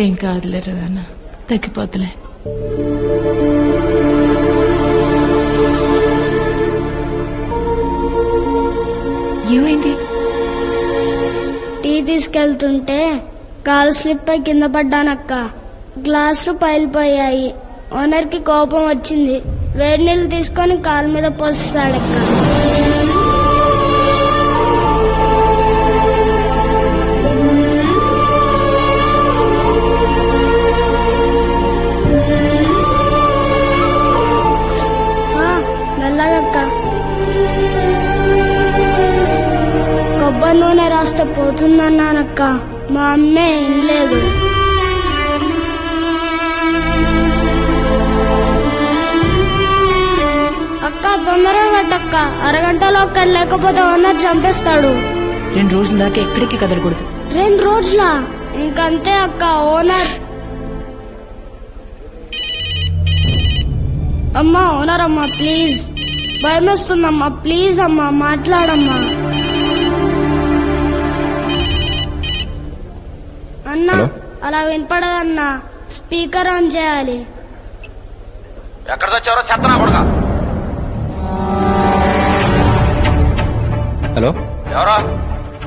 ఏం కాదులేరు అన్న, తగ్గిపోతులే. ఏమైంది? టీ తీసుకెళ్తుంటే కాలు స్లిప్ అయి కింద పడ్డానక్క. గ్లాసులు పైలిపోయాయి. ఓనర్ కి కోపం వచ్చింది. వేడి నీళ్ళు తీసుకొని కాలు మీద పోస్తాడక్క. మెల్లగక్క. కొబ్బరి నూనె రాస్తే పోతుందన్నానక్క. మా అమ్మే వినలేదు. అక్క తొందరగా కట్టక్క, అరగంటలో అక్కడ లేకపోతే ఓనర్ చంపేస్తాడు. 2 రోజుల దాకా ఎక్కడికి కదలకూడదు. 2 రోజులా? ఇంకంతే అక్క. ఓనర్ అమ్మా, ఓనర్ అమ్మా ప్లీజ్, భయమేస్తుందమ్మా ప్లీజ్ అమ్మా, మాట్లాడమ్మా. అన్నా అలా వినపడదన్నా, స్పీకర్ ఆన్ చేయాలి. ఎక్కడ తెచ్చారో చెత్తనా కొడుక. హలో, ఎవరా?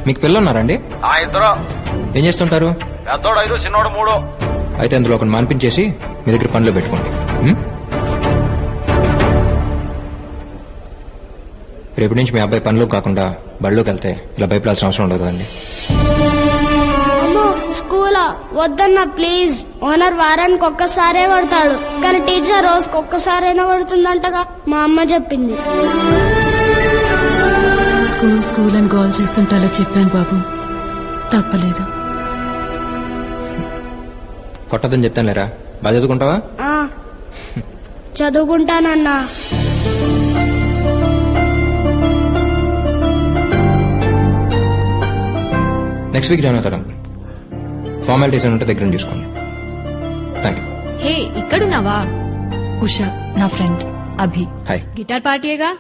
మీకు పిల్లలున్నారండి? ఆ ఇద్దరు. ఏం చేస్తుంటారు? పెద్దోడు 5, చిన్నోడు 3. అయితే అందులో ఒకటి మాన్పించేసి మీ దగ్గర పనిలో పెట్టుకోండి. రేపటి నుంచి మీ అబ్బాయి పనిలో కాకుండా బడిలోకి వెళ్తే ఇలా భయపడాల్సిన అవసరం ఉండదు కదండి. అమ్మో, స్కూలా? వద్దన్నా ప్లీజ్. ఓనర్ వారానికి ఒక్కసారే కొడతాడు, కానీ టీచర్ రోజుకి ఒక్కసారైనా కొడుతుందంటగా మా అమ్మ చెప్పింది. స్కూల్ అని గోల్ చేస్తుంటే అలా చెప్పాను బాబు, తప్పలేదు. కొట్టదని చెప్తాను లేరా, బాగా చదువుకుంటావా? చదువుకుంటానన్నా. నెక్స్ట్ వీక్ జాయిన్ అవుతాడు. ఫార్మాలిటీస్ ఉంటే దగ్గర చూసుకోండి. Thank you. హే, ఇక్కడున్నావా? ఉషా నా ఫ్రెండ్ అభి. హాయ్. గిటార్ పార్టీగా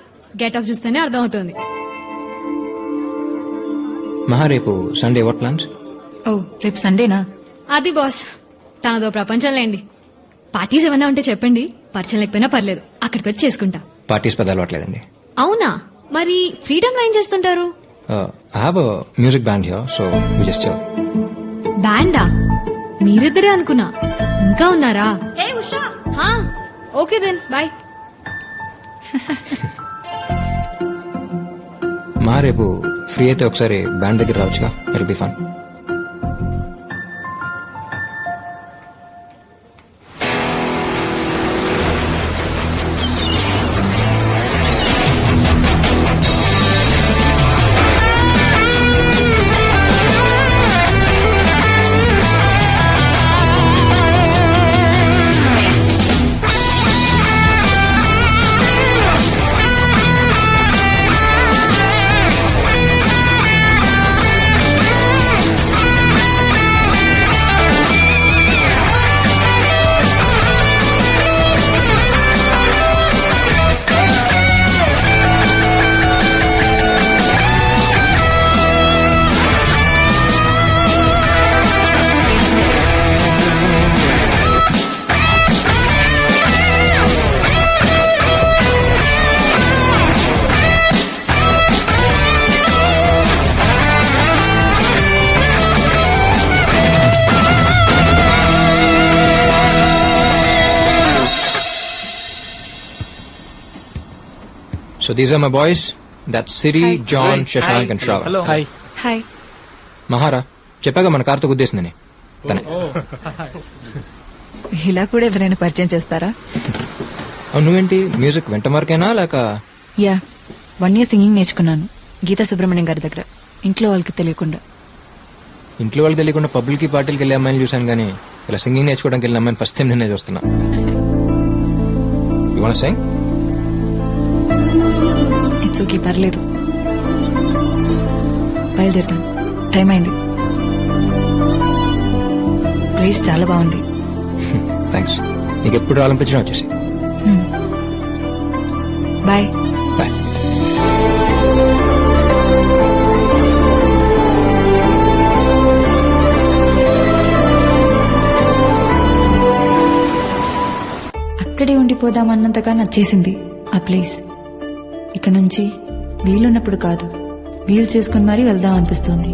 గెట్ ఆఫ్ చూస్తేనే అర్థం అవుతుంది. మహా, రేపు సండే వాట్ ప్లాన్స్? ఓ, రేపు సండేనా? అది బాస్, తనదో ప్రపంచం లేండి. పార్టీస్ ఏమైనా ఉంటే చెప్పండి, పరిచయం లేకపోయినా పర్లేదు, అక్కడికి వచ్చి చేసుకుంటా. పార్టీస్ పెద్ద అలవాట్లేదండి. అవునా? మరి ఫ్రీడమ్ లో ఏం చేస్తుంటారు? I have a music band here, so we just chill. బ్యాండా? మీరిద్దరే అనుకున్నా, ఇంకా ఉన్నారా? ఏ ఉషా. Okay then, bye. మా రేపు ఫ్రీ అయితే ఒకసారి బ్యాండ్ దగ్గర రావచ్చుగా, it be fun. So these are my boys. That's Siri, John, Shashank and Shravan. Hello. Hi. Hi. మహారా, చెప్పాగా మన కార్తో గుద్దేసిందని. తనే. ఇలా కూడా ఎవరైనా పరిచయం చేస్తారా? నువ్వేంటి మ్యూజిక్ వెంట మార్కేనా లేక? యా, 1 year సింగింగ్ నేర్చుకున్నాను గీతా సుబ్రహ్మణ్యం గారి దగ్గర, ఇంట్లో వాళ్ళకి తెలియకుండా. ఇంట్లో వాళ్ళకి తెలియకుండా పబ్లిక్ పార్టీలకి వెళ్ళే అమ్మాయిని చూసాను కానీ ఇలా సింగింగ్ నేర్చుకోవడానికి వెళ్ళిన అమ్మాయిని ఫస్ట్ టైం నేనే చూస్తున్నా. You wanna sing? It's okay, పర్లేదు. బయలుదేరుతాను, టైం అయింది. ప్లేస్ చాలా బాగుంది. థ్యాంక్స్. నీకు ఎప్పుడు రావాలనిపించినా వచ్చేసి. బాయ్. బాయ్. ఇక్కడే ఉండిపోదామన్నంతగా నచ్చేసింది ఆ ప్లేస్. ఇక నుంచి వీలున్నప్పుడు కాదు, వీలు చేసుకుని మరీ వెళ్దాం అనిపిస్తోంది.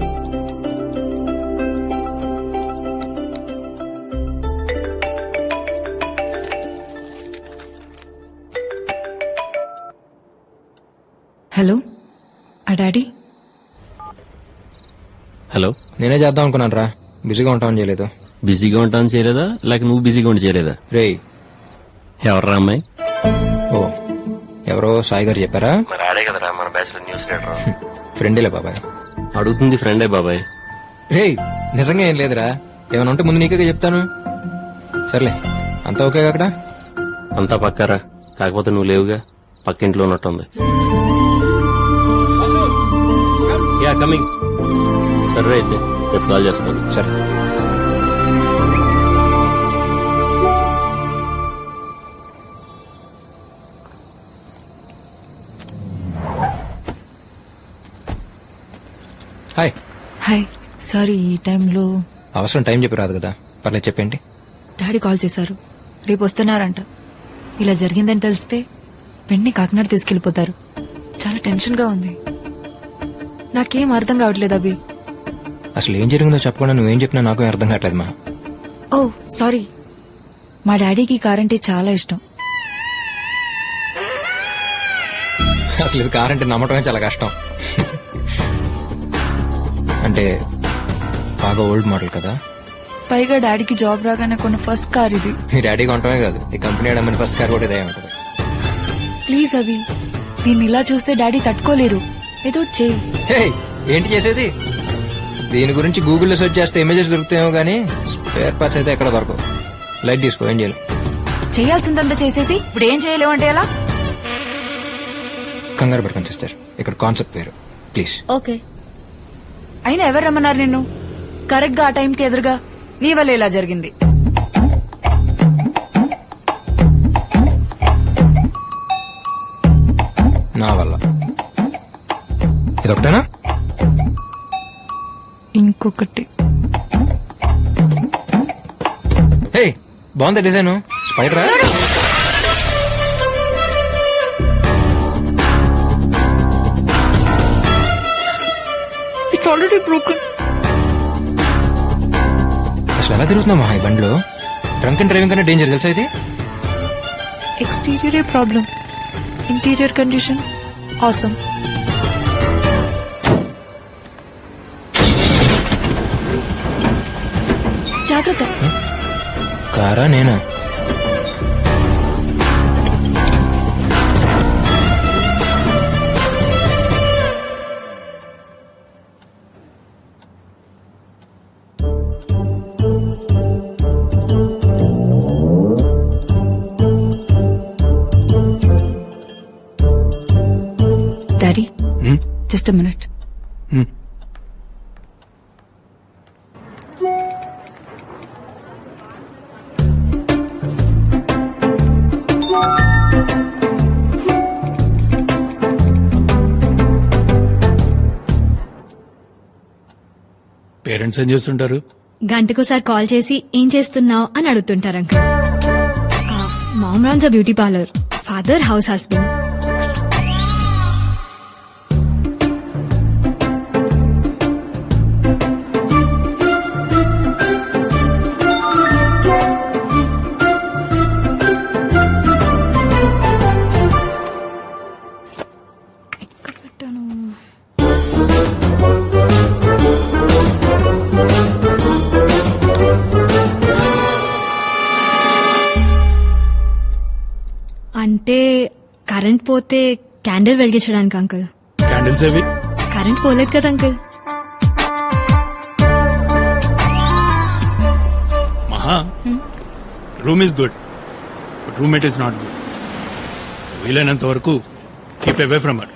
హలో, ఆ డాడీ? హలో, నేనే చేద్దాం అనుకున్నాను రా, బిజీగా ఉంటామని చేయలేదు. బిజీగా ఉంటాను చేయలేదా, లేక నువ్వు బిజీగా ఉండి చేయలేదా? రేయ్, ఎవర్రా అమ్మాయి? ఓ ఎవరో సాయి గారు చెప్పారా? మరి ఆడే కదరా మన బ్యాచ్లో న్యూస్ రీడర్. ఫ్రెండేలే బాబాయ్. అడుగుతుంది ఫ్రెండే బాబాయ్. రేయ్, నిజంగా ఏం లేదురా, ఏమైనా ఉంటే ముందు నీకే చెప్తాను. సర్లే, అంతా ఓకే అక్కడ? అంతా పక్కారా, కాకపోతే నువ్వు లేవుగా, పక్కింట్లో ఉన్నట్టుంది. Yeah coming. సరే అయితే రేపు కాల్ చేస్తాను. సరే. హాయ్. హాయ్, సారీ ఈ టైంలో. అవసరం టైం చెప్పి రాదు కదా, పర్లేదు చెప్పేంటి. డాడీ కాల్ చేశారు, రేపు వస్తున్నారంట. ఇలా జరిగిందని తెలిస్తే వెంటనే కాకినాడ తీసుకెళ్లిపోతారు. చాలా టెన్షన్ గా ఉంది. నాకేం అర్థం కావట్లేదు అభి. అసలు ఏం జరిగిందో చెప్పకుండా నువ్వేం చెప్పినా నాకు అర్థం కావట్లేదు మా. ఓ సారీ, మా డాడీకి కార్ అంటే చాలా ఇష్టం. అసలు ఇది కార్ అంటే నమ్మటమే చాలా కష్టం. అంటే బాగా ఓల్డ్ మోడల్ కదా. పైగా డాడీకి జాబ్ రాగానే కొన్న ఫస్ట్ కార్ ఇది. మీ డాడీ కొనటమే కాదు, ఈ కంపెనీ అమ్మని ఫస్ట్ కార్ కూడా ఇదే ఉంటుంది. ప్లీజ్ అభి, దీన్ని ఇలా చూస్తే డాడీ తట్టుకోలేరు. ఏదో చేయి. హే, ఏంటి చేసేది? దీని గురించి గూగుల్లో సెర్చ్ చేస్తే ఇమేజెస్ దొరుకుతాయేమో గానీ స్పేర్ పార్ట్స్ అయితే ఎక్కడ దొరకవు. లైట్ తీసుకో, ఏం చేయాలి? చేయాల్సిందంతా చేసేసి ఇప్పుడు ఏం చేయలేవు అంటే ఎలా? కంగారు పడుకొని సిస్టర్, ఇక్కడ కాన్సెప్ట్ వేరు, ప్లీజ్. ఓకే. అయినా ఎవరు రమ్మన్నారు నిన్ను? కరెక్ట్ గా ఆ టైంకి ఎదురుగా నీ వల్ల ఇలా జరిగింది. నా వల్ల. ఇదొకటేనా? ఇంకొకటి. హే, బాగుంది డిజైన్. స్పైడరా? It's already broken. అసలు ఎలా తిరుగుతున్నామా ఈ బండిలో? డ్రంక్ అండ్ డ్రైవింగ్ కన్నా డేంజర్ తెలుసా ఇది? ఎక్స్టీరియరే ప్రాబ్లం, ఇంటీరియర్ కండిషన్ ఆసమ్. జాగ్రత్త. కారా నేనా? Daddy, just a minute. Parents ఏం చేస్తుంటారు? గంటకోసారి కాల్ చేసి ఏం చేస్తున్నావు అని అడుగుతుంటారు uncle. Mom runs a beauty parlour, father house husband. ఎక్కడ పెట్టాను? అంటే కరెంట్ పోతే క్యాండిల్ వెలిగించడానికి అంకుల్. క్యాండిల్స్ అవి కరెంట్ పోలేదు కదా uncle. Maha room is good, but roommate is not good. వీలైనంత వరకు కీప్ అవే ఫ్రమ్ హర్.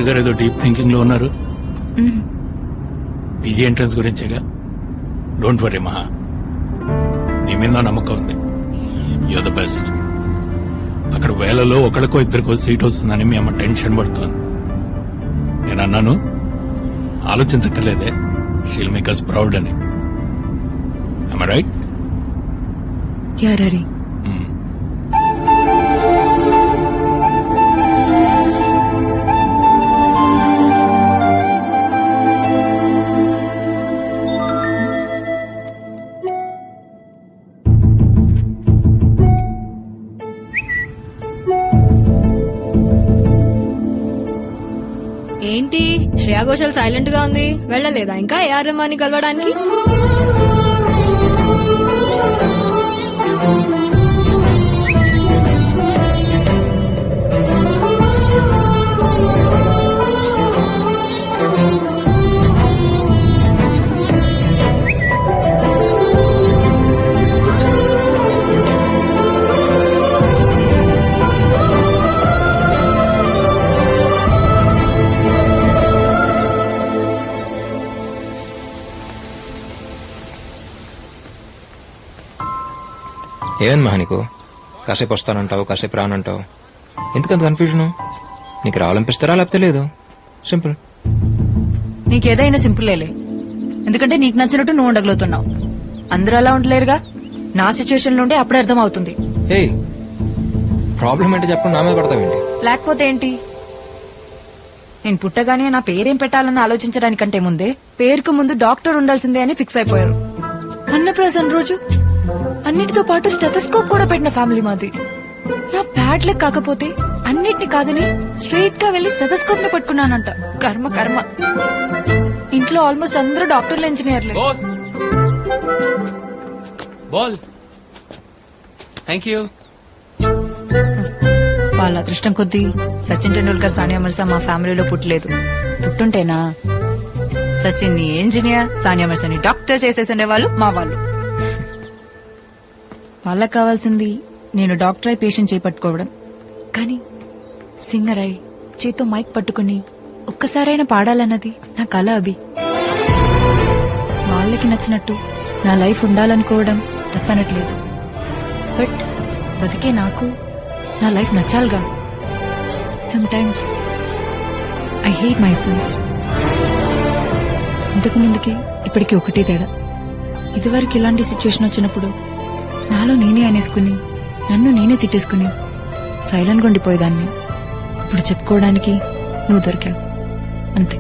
గారు ఏదో డీప్ థింకింగ్ లో ఉన్నారు. పీజీ ఎంట్రన్స్ గురించేగా. డోంట్ వరీ మహా, నీ మీద నమ్మకం ఉంది. You're the best. అక్కడ వేలలో ఒకరికో ఇద్దరికో సీట్ వస్తుందని మీ అమ్మ టెన్షన్ పడుతోంది. నేను అన్నాను ఆలోచించక్కర్లేదే, షీల్ మేక్ us ప్రౌడ్ అని. Am I right? యార్ హరి, ఏంటి శ్రేయా ఘోషల్ సైలెంట్ గా ఉంది, వెళ్ళలేదా ఇంకా ఏఆర్ రెహమాన్ని కలవడానికి? ఏమని మహా నీకు? కాసేపు వస్తానంటావు, కాసేపు రానంటావు. ఎందుకంత కన్ఫ్యూజన్? నీకు రావాలనిపిస్తారా లేకపోతే లేదు? సింపుల్. నీకేదైనా సింపుల్లేలే. ఎందుకంటే నీకు నచ్చినట్టు నువ్వు ఉండగలుగుతున్నావు. అందరూ అలా ఉండలేరుగా. నా సిచ్యువేషన్ నుండి అప్పుడే అర్థం అవుతుంది. ఏయ్, ప్రాబ్లం ఏంటి చెప్పు, నా మీద పడతావేంటి? లేకపోతే ఏంటి? నేను పుట్టగానే నా పేరేం పెట్టాలని ఆలోచించడానికంటే ముందే పేరుకు ముందు డాక్టర్ ఉండాల్సిందే అని ఫిక్స్ అయిపోయారు. అన్నప్రాసన రోజు అన్నిటితో పాటు స్టెథోస్కోప్ కూడా పెట్టిన ఫ్యామిలీ మాది. నా బ్యాడ్ లక్ కాకపోతే అన్నిటిని కాదని స్ట్రైట్ గా వెళ్లి స్టెథోస్కోప్ ని పట్టుకున్నానంట. కర్మ కర్మ. ఇంట్లో ఆల్మోస్ట్ అందరూ డాక్టర్లు, ఇంజనీర్లే. వాళ్ళ అదృష్టం కొద్దీ సచిన్ టెండూల్కర్, సానియా మిర్జా మా ఫ్యామిలీలో పుట్టలేదు. పుట్టుంటేనా సచిన్ ని ఇంజనీర్, సానియా మిర్జా ని డాక్టర్ చేసేసే వాళ్ళు మా వాళ్ళు. వాళ్ళకి కావాల్సింది నేను డాక్టర్ అయి పేషెంట్ చేపట్టుకోవడం, కానీ సింగర్ అయి చేతో మైక్ పట్టుకుని ఒక్కసారైనా పాడాలన్నది నా కల. అభి, వాళ్ళకి నచ్చినట్టు నా లైఫ్ ఉండాలనుకోవడం తప్పనట్లేదు. బట్ బతికే నాకు నా లైఫ్ నచ్చాలిగా. Sometimes I hate myself. ఇంతకు ముందుకి ఇప్పటికి ఒకటే తేడా. ఇదివరకు ఇలాంటి సిచ్యువేషన్ వచ్చినప్పుడు నాలో నేనే అనేసుకుని నన్ను నేనే తిట్టేసుకుని సైలెంట్ గా ఉండిపోయేదాన్ని. ఇప్పుడు చెప్పుకోవడానికి నువ్వు దొరికావు, అంతే.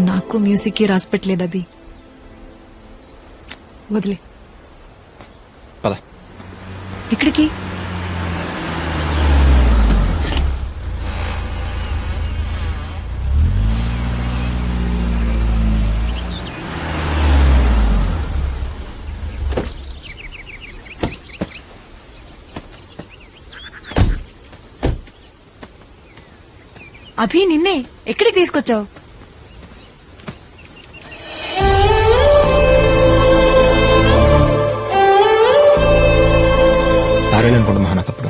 నాకు మ్యూజిక్ కి రాసి పెట్టలేదు అభి. వదిలే. పద. ఎక్కడికి? అభి, నిన్నే ఎక్కడికి తీసుకొచ్చావు? ఆరేళ్ళనుకుంటా మహా. నాకప్పుడు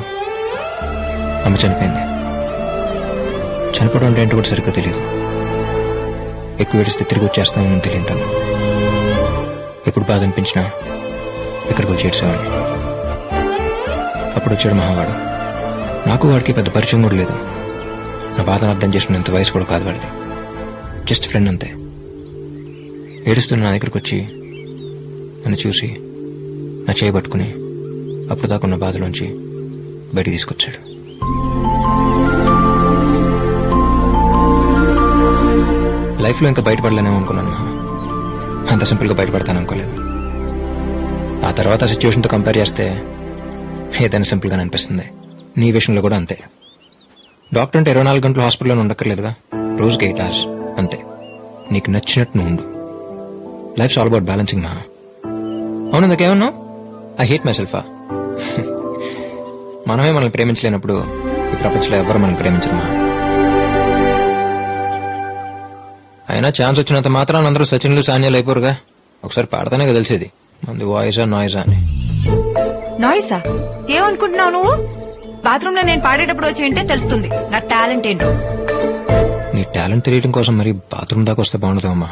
అమ్మ చనిపోయింది. చనిపోవడం అంటే ఏంటో కూడా సరిగ్గా తెలియదు. ఎక్కువ ఏడిస్తే తిరిగి వచ్చేస్తామని తెలియదు. తను ఎప్పుడు బాధ అనిపించినా ఇక్కడికి వచ్చి ఏడ్చేవాడిని. అప్పుడు వచ్చాడు మహావాడు. నాకు వాడికి పెద్ద పరిచయం కూడా లేదు. నా బాధను అర్థం చేసుకునేంత వయసు కూడా కాదు వాడిది. జస్ట్ ఫ్రెండ్ అంతే. ఏడుస్తున్న నా దగ్గరకు వచ్చి నన్ను చూసి నా చేయి పట్టుకుని అప్పుడు దాకున్న బాధలోంచి బయటికి తీసుకొచ్చాడు. లైఫ్లో ఇంకా బయటపడలేనేమో అనుకున్నాను. అంత సింపుల్గా బయటపడతాను అనుకోలేదు. ఆ తర్వాత సిచ్యువేషన్తో కంపేర్ చేస్తే ఏదైనా సింపుల్గానే అనిపిస్తుంది. నీ విషయంలో కూడా అంతే. డాక్టర్ అంటే 24 గంటలు హాస్పిటల్లో ఉండక్కర్లేదుగా. రోజుకి 8 hours అంతే. నీకు నచ్చినట్టు నువ్వు ఉండు. Lifes all about balancing Maha. అవును, ఇందాకేమన్నావు? ఐ హేట్ మై సెల్ఫా? మనమే మనల్ని ప్రేమించలేనప్పుడు ఈ ప్రపంచంలో ఎవరు మనల్ని ప్రేమించరు మహా. అయినా ఛాన్స్ వచ్చినంత మాత్రాన అందరూ సచిన్లు, సానియాలు అయిపోరుగా. ఒకసారి పాడతానే కదా తెలిసేది మంది వాయిసా నాయిసా అని. నాయిసా? ఏమనుకుంటున్నావు నువ్వు? బాత్రూమ్ లో నేను పాడేటప్పుడు వచ్చి వింటే తెలుస్తుంది నా టాలెంట్ ఏంటో. నీ టాలెంట్ తెలియడం కోసం మరి బాత్రూమ్ దాకా వస్తే బాగుండదు అమ్మా.